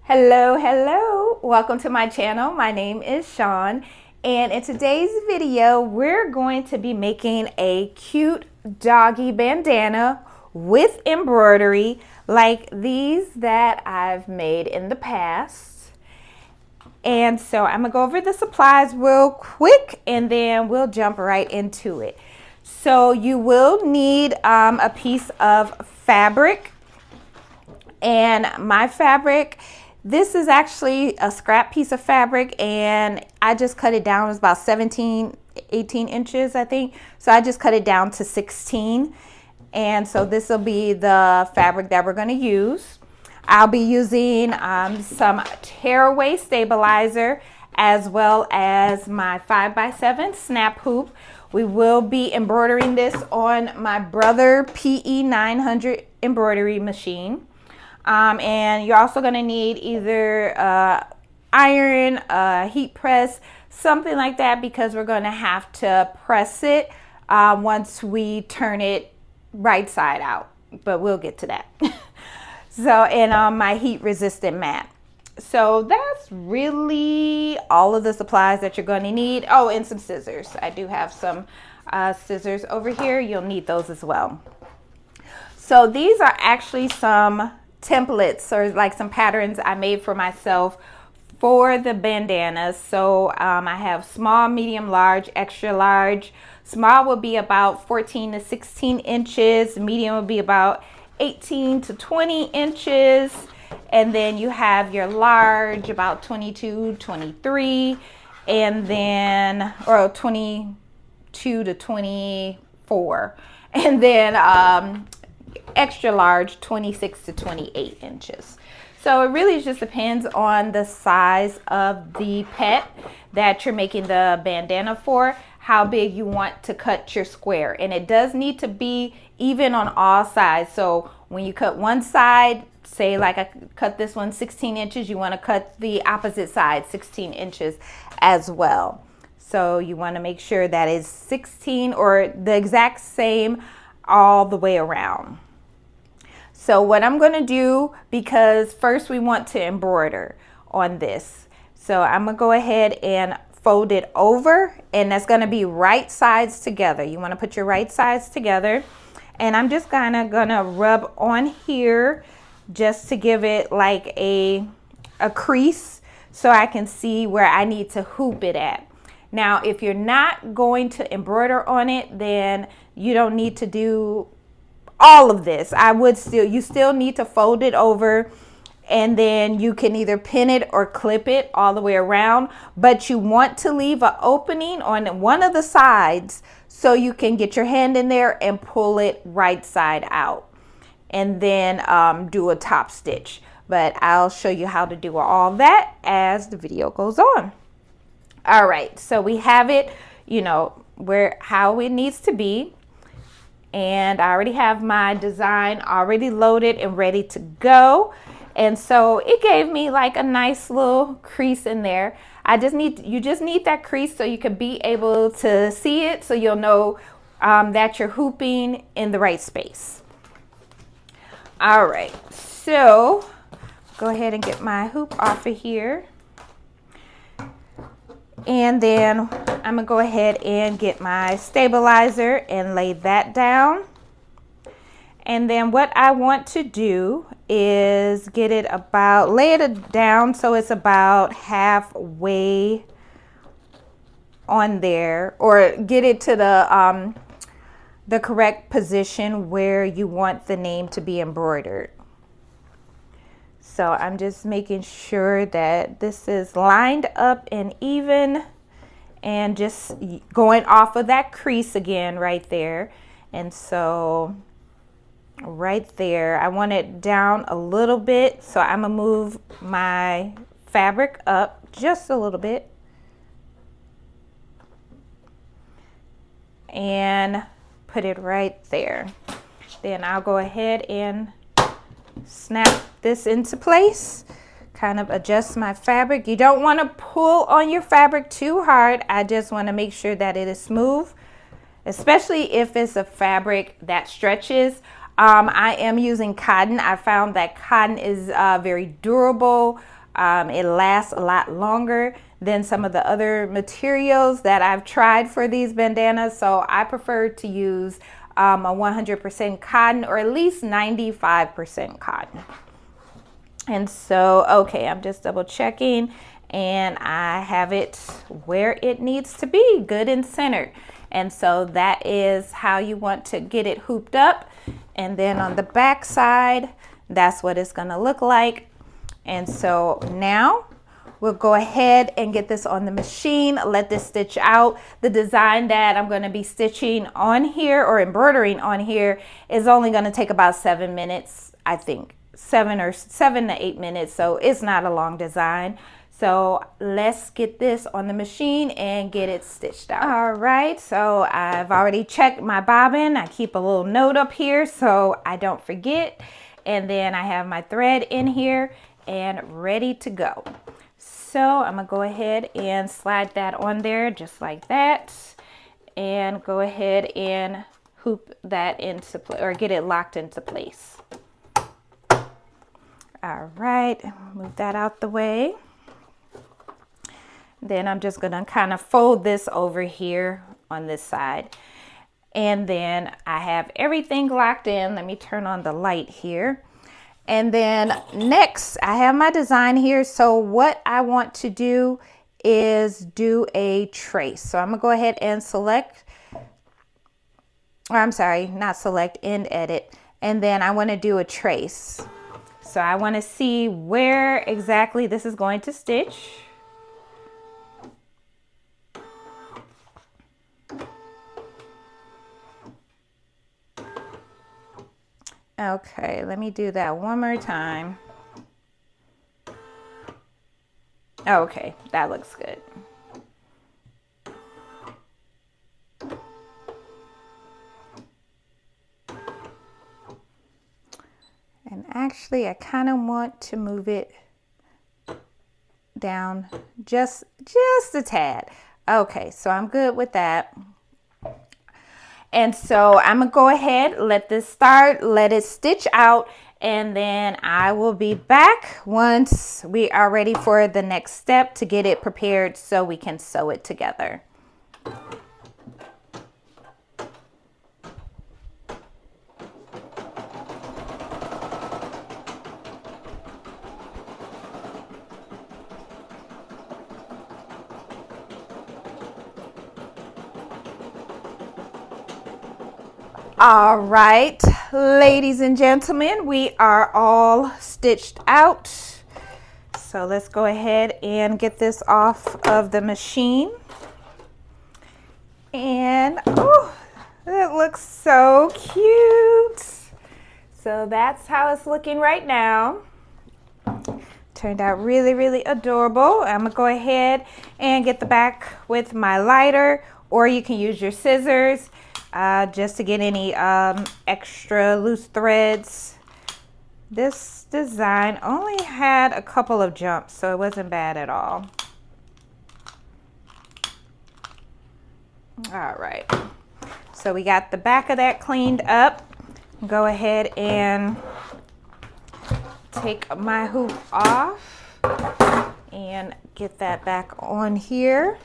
Hello, welcome to my channel. My name is Shawn, and in today's video we're going to be making a cute doggy bandana with embroidery like these that I've made in the past. And so I'm gonna go over the supplies real quick and then we'll jump right into it. So you will need a piece of fabric, and my fabric, this is actually a scrap piece of fabric and I just cut it down. It's about 18 inches, I think. So I just cut it down to 16. And so this will be the fabric that we're going to use. I'll be using some tearaway stabilizer as well as my 5x7 snap hoop. We will be embroidering this on my Brother PE 900 embroidery machine. And you're also going to need either iron, heat press, something like that, because we're going to have to press it once we turn it right side out, but we'll get to that. So, and my heat resistant mat. So that's really all of the supplies that you're going to need. Oh, and some scissors. I do have some scissors over here. You'll need those as well. So these are actually some templates or like some patterns I made for myself for the bandanas. So I have small, medium, large, extra large. Small will be about 14 to 16 inches. Medium will be about 18 to 20 inches. And then you have your large, about 22, 23, and then, or 22 to 24. And then extra large, 26 to 28 inches. So it really just depends on the size of the pet that you're making the bandana for, how big you want to cut your square. And it does need to be even on all sides. So when you cut one side, say like I cut this one 16 inches, you want to cut the opposite side 16 inches as well. So you want to make sure that is 16 or the exact same all the way around. So what I'm going to do, because first we want to embroider on this. So I'm going to go ahead and fold it over, and that's going to be right sides together. You want to put your right sides together. And I'm just kind of going to rub on here just to give it like a crease so I can see where I need to hoop it at. Now, if you're not going to embroider on it, then you don't need to do all of this. You still need to fold it over, and then you can either pin it or clip it all the way around, but you want to leave an opening on one of the sides so you can get your hand in there and pull it right side out, and then do a top stitch. But I'll show you how to do all that as the video goes on. All right, so we have it, you know, how it needs to be. And I already have my design already loaded and ready to go. And so it gave me like a nice little crease in there. You just need that crease so you can be able to see it, so you'll know that you're hooping in the right space. All right, so go ahead and get my hoop off of here. And then I'm gonna go ahead and get my stabilizer and lay that down. And then what I want to do is lay it down so it's about halfway on there, or get it to the correct position where you want the name to be embroidered. So I'm just making sure that this is lined up and even, and just going off of that crease again right there. And so right there, I want it down a little bit. So I'm gonna move my fabric up just a little bit and put it right there. Then I'll go ahead and snap this into place, kind of adjust my fabric. You don't want to pull on your fabric too hard. I just want to make sure that it is smooth, especially if it's a fabric that stretches. I am using cotton. I found that cotton is very durable. It lasts a lot longer than some of the other materials that I've tried for these bandanas. So I prefer to use a 100% cotton, or at least 95% cotton. And so, okay, I'm just double checking, and I have it where it needs to be, good and centered. And so that is how you want to get it hooped up. And then on the back side, that's what it's gonna look like. And so now we'll go ahead and get this on the machine, let this stitch out. The design that I'm gonna be stitching on here, or embroidering on here, is only gonna take about 7 minutes, I think. 7 to 8 minutes, so it's not a long design. So let's get this on the machine and get it stitched out. All right, so I've already checked my bobbin. I keep a little note up here so I don't forget. And then I have my thread in here and ready to go. So I'm gonna go ahead and slide that on there just like that, and go ahead and hoop that into place, or get it locked into place. All right, move that out the way. Then I'm just gonna kind of fold this over here on this side. And then I have everything locked in. Let me turn on the light here. And then next, I have my design here. So what I want to do is do a trace. So I'm gonna go ahead and select, or I'm sorry, not select, end edit. And then I wanna do a trace. So I want to see where exactly this is going to stitch. Okay, let me do that one more time. Okay, that looks good. And actually, I kind of want to move it down just a tad. Okay, so I'm good with that. And so I'm gonna go ahead, let this start, let it stitch out, and then I will be back once we are ready for the next step to get it prepared so we can sew it together. All right, ladies and gentlemen, we are all stitched out. So let's go ahead and get this off of the machine. And oh, it looks so cute. So that's how it's looking right now. Turned out really, really adorable. I'm gonna go ahead and get the back with my lighter, or you can use your scissors. Just to get any extra loose threads. This design only had a couple of jumps, so it wasn't bad at all. All right, so we got the back of that cleaned up. Go ahead and take my hoop off and get that back on here.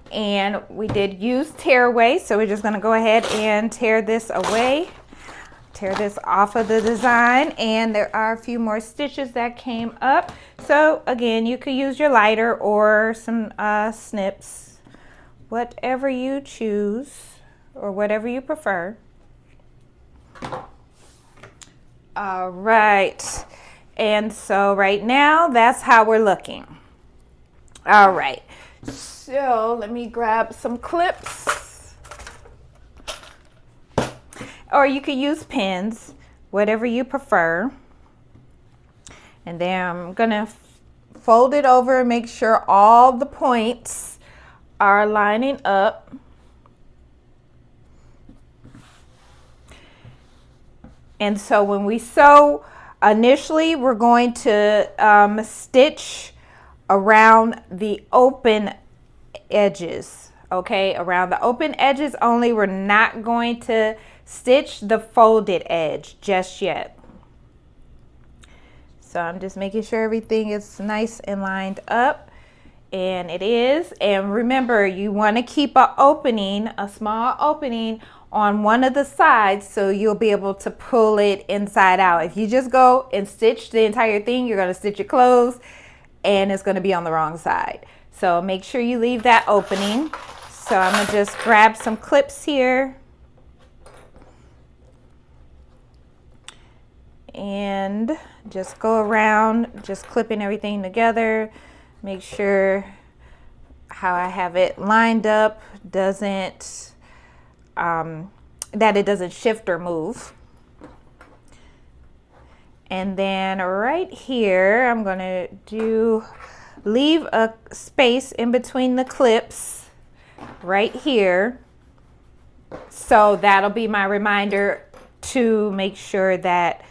And we did use tear away, so we're just going to go ahead and tear this away, tear this off of the design. And there are a few more stitches that came up, so again, you could use your lighter or some snips, whatever you choose or whatever you prefer. All right, and so right now that's how we're looking. All right, so let me grab some clips, or you could use pins, whatever you prefer. And then I'm gonna fold it over and make sure all the points are lining up. And so when we sew, initially we're going to stitch around the open edges okay, around the open edges only. We're not going to stitch the folded edge just yet. So I'm just making sure everything is nice and lined up, and it is. And remember, you want to keep an opening, a small opening on one of the sides, so you'll be able to pull it inside out. If you just go and stitch the entire thing, you're going to stitch it closed and it's going to be on the wrong side. So make sure you leave that opening. So I'm going to just grab some clips here and just go around, just clipping everything together. Make sure how I have it lined up doesn't that it doesn't shift or move. And then right here, I'm gonna leave a space in between the clips right here. So that'll be my reminder to make sure that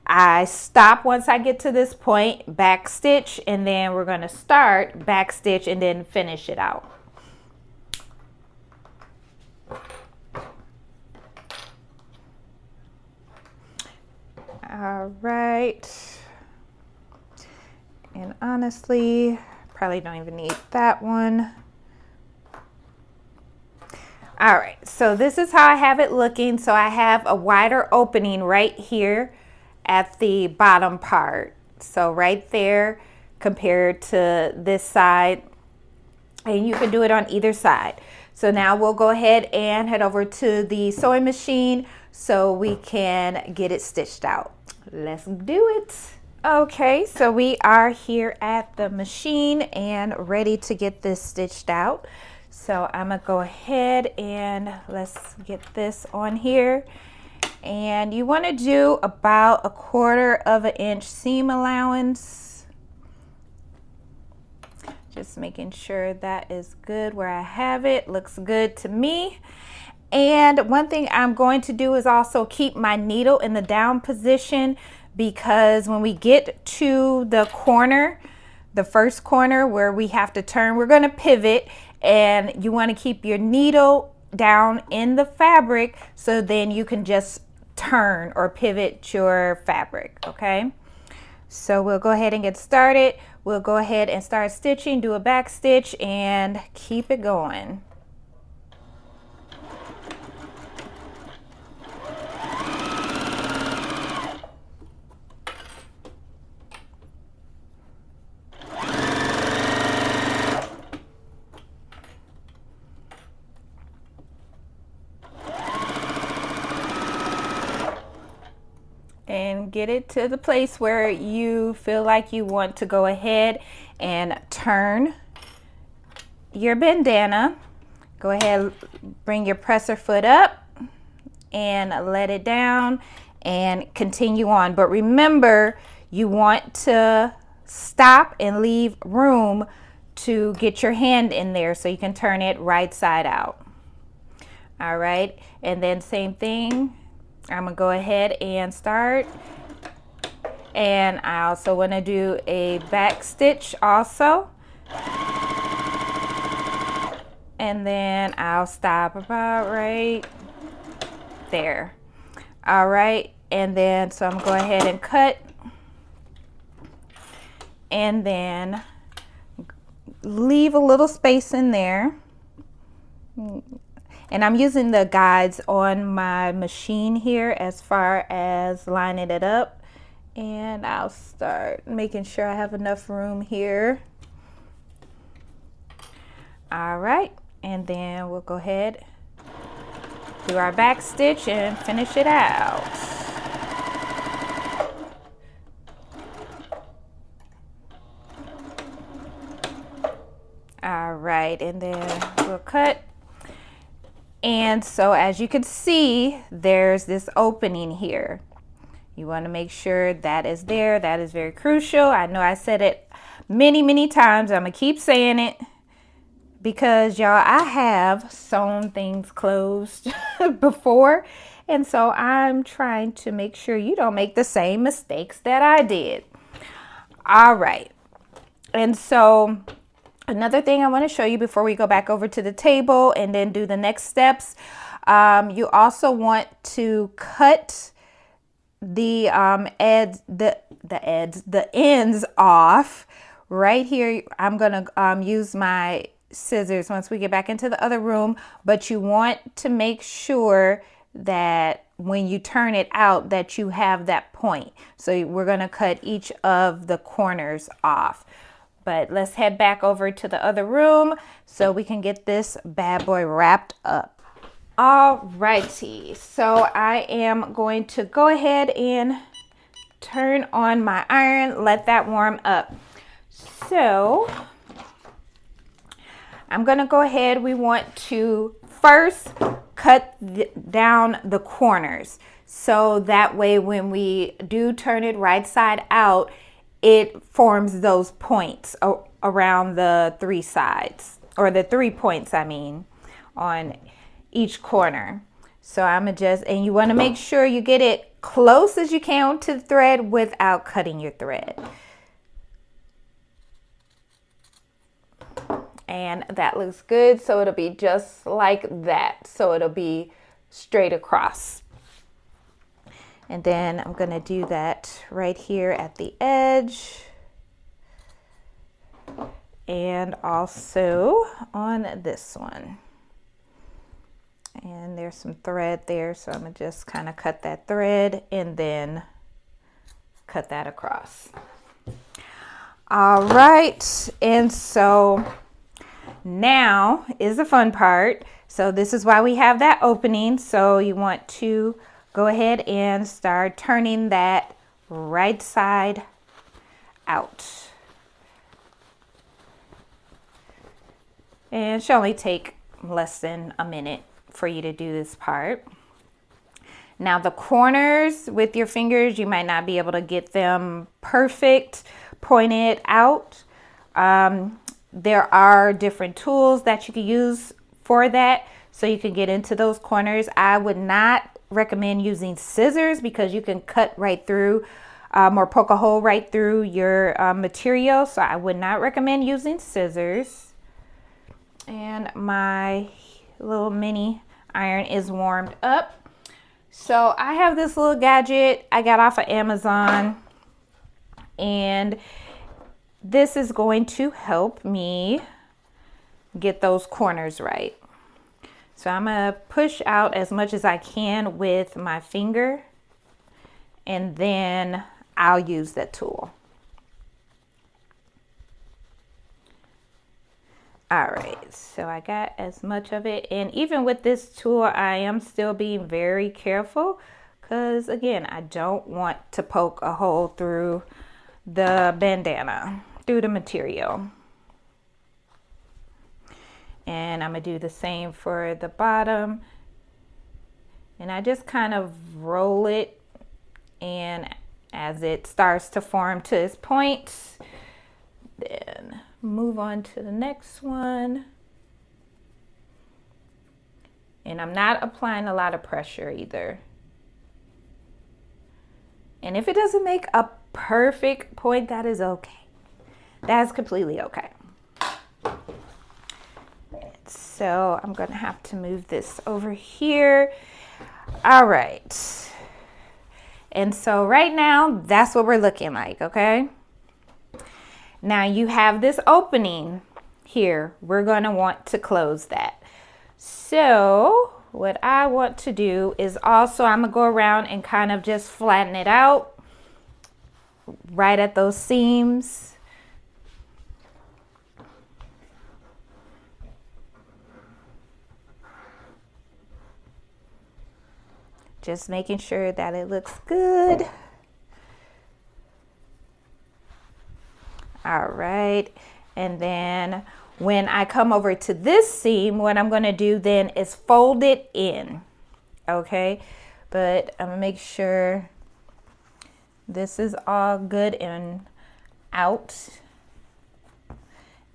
I stop once I get to this point, back stitch, and then we're gonna start back stitch and then finish it out. All right, and honestly, probably don't even need that one. All right, so this is how I have it looking. So I have a wider opening right here at the bottom part. So right there compared to this side, and you can do it on either side. So now we'll go ahead and head over to the sewing machine so we can get it stitched out. Let's do it. Okay, so we are here at the machine and ready to get this stitched out. So I'm gonna go ahead and let's get this on here. And you want to do about 1/4 of an inch seam allowance. Just making sure that is good where I have it. Looks good to me. And one thing I'm going to do is also keep my needle in the down position, because when we get to the corner, the first corner where we have to turn, we're going to pivot, and you want to keep your needle down in the fabric so then you can just turn or pivot your fabric. Okay, so we'll go ahead and get started. We'll go ahead and start stitching, do a back stitch, and keep it going. And get it to the place where you feel like you want to go ahead and turn your bandana. Go ahead, bring your presser foot up and let it down and continue on. But remember, you want to stop and leave room to get your hand in there so you can turn it right side out. All right, and then same thing. I'm gonna go ahead and start, and I also want to do a back stitch also, and then I'll stop about right there. All right, and then so I'm going to go ahead and cut, and then leave a little space in there. And I'm using the guides on my machine here as far as lining it up. And I'll start making sure I have enough room here. All right, and then we'll go ahead, do our back stitch and finish it out. All right, and then we'll cut. And so as you can see, there's this opening here. You want to make sure that is there. That is very crucial. I know I said it many times. I'm going to keep saying it because, y'all, I have sewn things closed before. And so I'm trying to make sure you don't make the same mistakes that I did. All right. And so Another thing I want to show you before we go back over to the table and then do the next steps, you also want to cut the ends off. Right here, I'm gonna use my scissors once we get back into the other room, but you want to make sure that when you turn it out that you have that point. So we're gonna cut each of the corners off. But let's head back over to the other room so we can get this bad boy wrapped up. Alrighty, so I am going to go ahead and turn on my iron, let that warm up. So I'm gonna go ahead, we want to first cut down the corners. So that way when we do turn it right side out, it forms those points around the three sides, or the 3 points, I mean, on each corner. So I'm and you want to make sure you get it close as you can to the thread without cutting your thread. And that looks good, so it'll be just like that. So it'll be straight across. And then I'm gonna do that right here at the edge. And also on this one. And there's some thread there, so I'm gonna just kind of cut that thread and then cut that across. All right, and so now is the fun part. So this is why we have that opening. So you want to go ahead and start turning that right side out. And it should only take less than a minute for you to do this part. Now the corners with your fingers, you might not be able to get them perfect, pointed out. There are different tools that you can use for that, so you can get into those corners. I would not recommend using scissors because you can cut right through or poke a hole right through your material. So I would not recommend using scissors. And my little mini iron is warmed up. So I have this little gadget I got off of Amazon, and this is going to help me get those corners right. So I'm gonna push out as much as I can with my finger, and then I'll use that tool. All right, so I got as much of it, and even with this tool, I am still being very careful because, again, I don't want to poke a hole through the bandana, through the material. And I'm gonna do the same for the bottom. And I just kind of roll it, and as it starts to form to its point, then move on to the next one. And I'm not applying a lot of pressure either. And if it doesn't make a perfect point, that is okay. That's completely okay. So I'm gonna have to move this over here. All right. And so right now, that's what we're looking like, okay? Now you have this opening here. We're gonna want to close that. So what I want to do is also, I'm gonna go around and kind of just flatten it out right at those seams. Just making sure that it looks good. All right, and then when I come over to this seam, what I'm gonna do then is fold it in, okay? But I'm gonna make sure this is all good and out.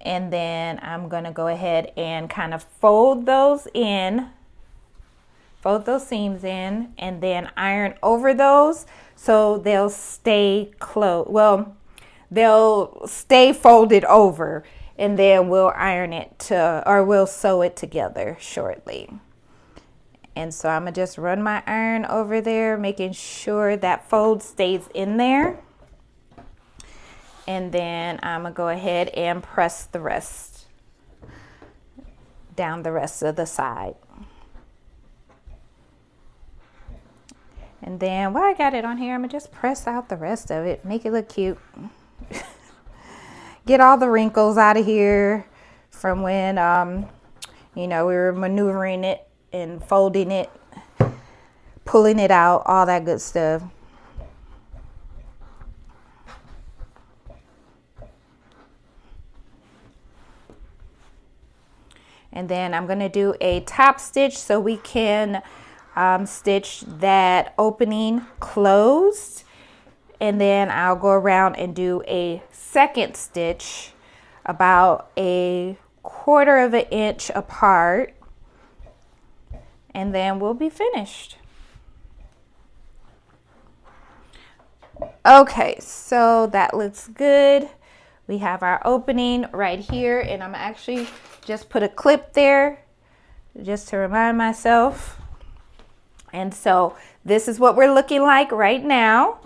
And then I'm gonna go ahead and kind of fold those in, fold those seams in, and then iron over those so they'll stay close. Well, they'll stay folded over. and then we'll iron it or we'll sew it together shortly. And so I'm gonna just run my iron over there, making sure that fold stays in there. And then I'm gonna go ahead and press the rest down the rest of the side. And then while I got it on here, I'm gonna just press out the rest of it, make it look cute. Get all the wrinkles out of here from when, you know, we were maneuvering it and folding it, pulling it out, all that good stuff. And then I'm gonna do a top stitch so we can stitch that opening closed. And then I'll go around and do a second stitch about 1/4 of an inch apart. And then we'll be finished. Okay, so that looks good. We have our opening right here, and I'm actually just put a clip there just to remind myself. And so this is what we're looking like right now.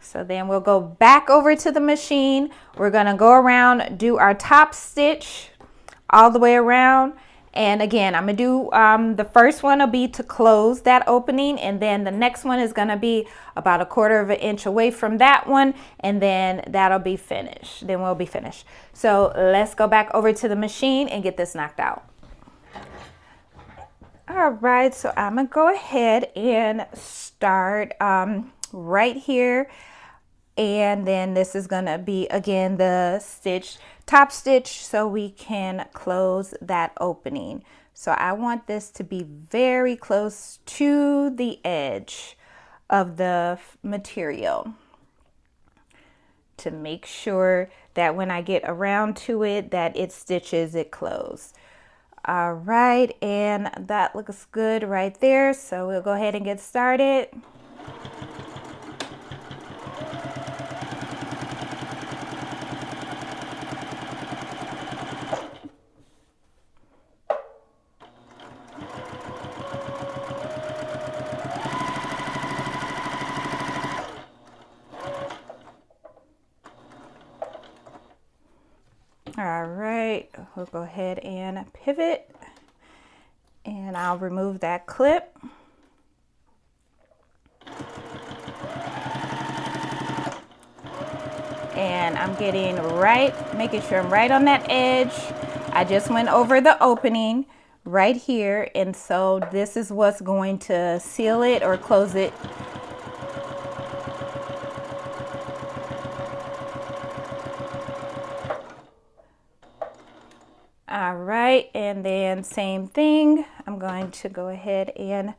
So then we'll go back over to the machine. We're gonna go around, do our top stitch all the way around. And again, I'm gonna do, the first one will be to close that opening, and then the next one is gonna be about 1/4 of an inch away from that one, and then that'll be finished. Then we'll be finished. So let's go back over to the machine and get this knocked out. All right, so I'm gonna go ahead and start right here. And then this is gonna be, again, the top stitch so we can close that opening. So I want this to be very close to the edge of the material to make sure that when I get around to it, that it stitches it closed. All right, and that looks good right there. So we'll go ahead and get started. All right, we'll go ahead and pivot, and I'll remove that clip. And I'm getting right, making sure I'm right on that edge. I just went over the opening right here, and so this is what's going to seal it or close it. All right, and then same thing. I'm going to go ahead and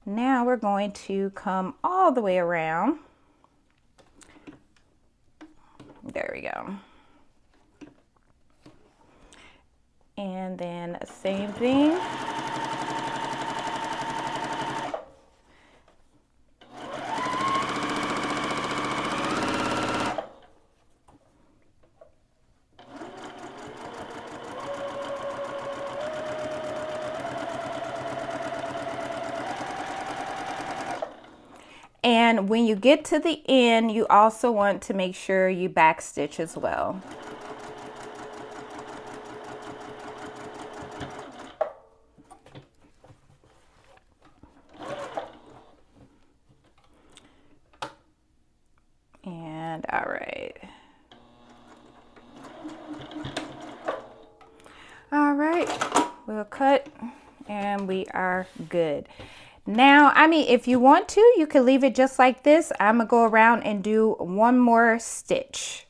now we're going to come all the way around. There we go. And then same thing. And when you get to the end, you also want to make sure you back stitch as well. And all right. All right, we'll cut and we are good. Now, I mean, if you want to, you can leave it just like this. I'm gonna go around and do one more stitch.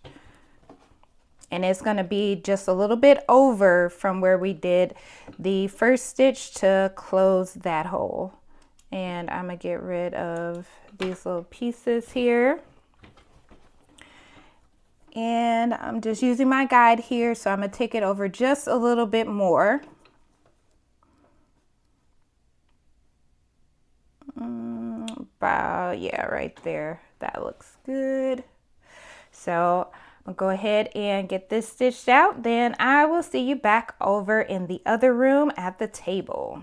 And it's gonna be just a little bit over from where we did the first stitch to close that hole. And I'm gonna get rid of these little pieces here. And I'm just using my guide here, so I'm gonna take it over just a little bit more. About, yeah, right there. That looks good. So I'll go ahead and get this stitched out. Then I will see you back over in the other room at the table.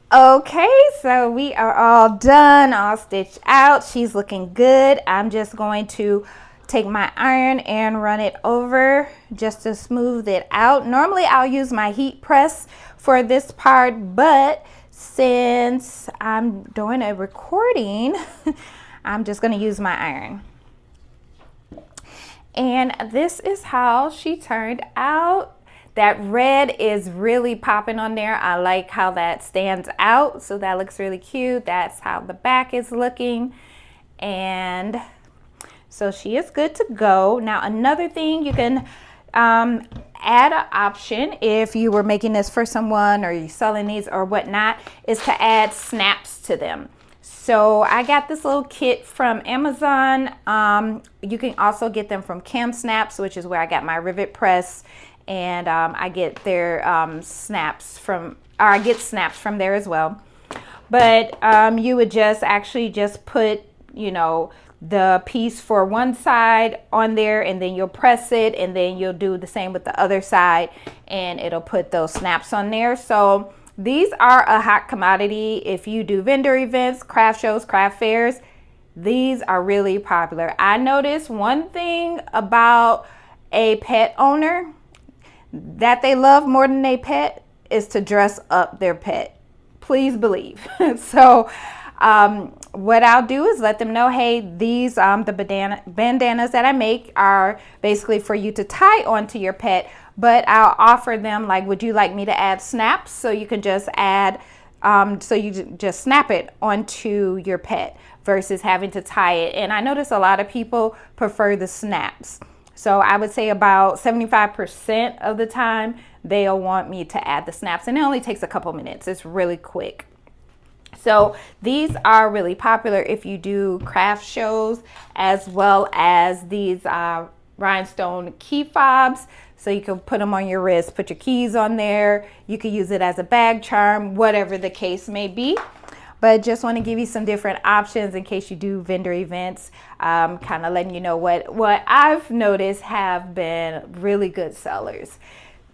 Okay, so we are all done, all stitched out. She's looking good. I'm just going to take my iron and run it over just to smooth it out. Normally I'll use my heat press for this part, but since I'm doing a recording, I'm just going to use my iron. And this is how she turned out. That red is really popping on there. I like how that stands out. So that looks really cute. That's how the back is looking. And so she is good to go. Now another thing, you can add an option if you were making this for someone or you're selling these or whatnot, is to add snaps to them. So I got this little kit from Amazon. You can also get them from Cam Snaps, which is where I got my rivet press. And I get their snaps from, or I get snaps from there as well. But you would just actually just put, you know, the piece for one side on there, and then you'll press it, and then you'll do the same with the other side, and it'll put those snaps on there. So these are a hot commodity. If you do vendor events, craft shows, craft fairs, these are really popular. I noticed one thing about a pet owner that they love more than a pet is to dress up their pet. Please believe. So what I'll do is let them know, hey, these the bandanas that I make are basically for you to tie onto your pet, but I'll offer them, like, would you like me to add snaps? So you can just add, so you just snap it onto your pet versus having to tie it. And I notice a lot of people prefer the snaps. So I would say about 75% of the time they'll want me to add the snaps, and it only takes a couple minutes. It's really quick. So these are really popular if you do craft shows, as well as these rhinestone key fobs. So you can put them on your wrist, put your keys on there. You can use it as a bag charm, whatever the case may be. But just want to give you some different options in case you do vendor events, kind of letting you know what I've noticed have been really good sellers.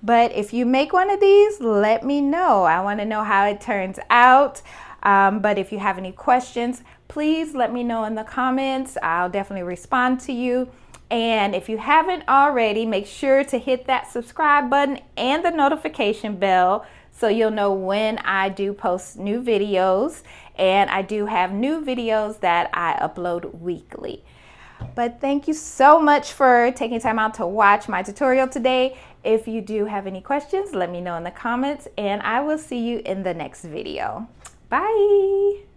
But if you make one of these, let me know. I want to know how it turns out. But if you have any questions, please let me know in the comments. I'll definitely respond to you. And if you haven't already, make sure to hit that subscribe button and the notification bell so you'll know when I do post new videos. And I do have new videos that I upload weekly. But thank you so much for taking time out to watch my tutorial today. If you do have any questions, let me know in the comments, and I will see you in the next video. Bye.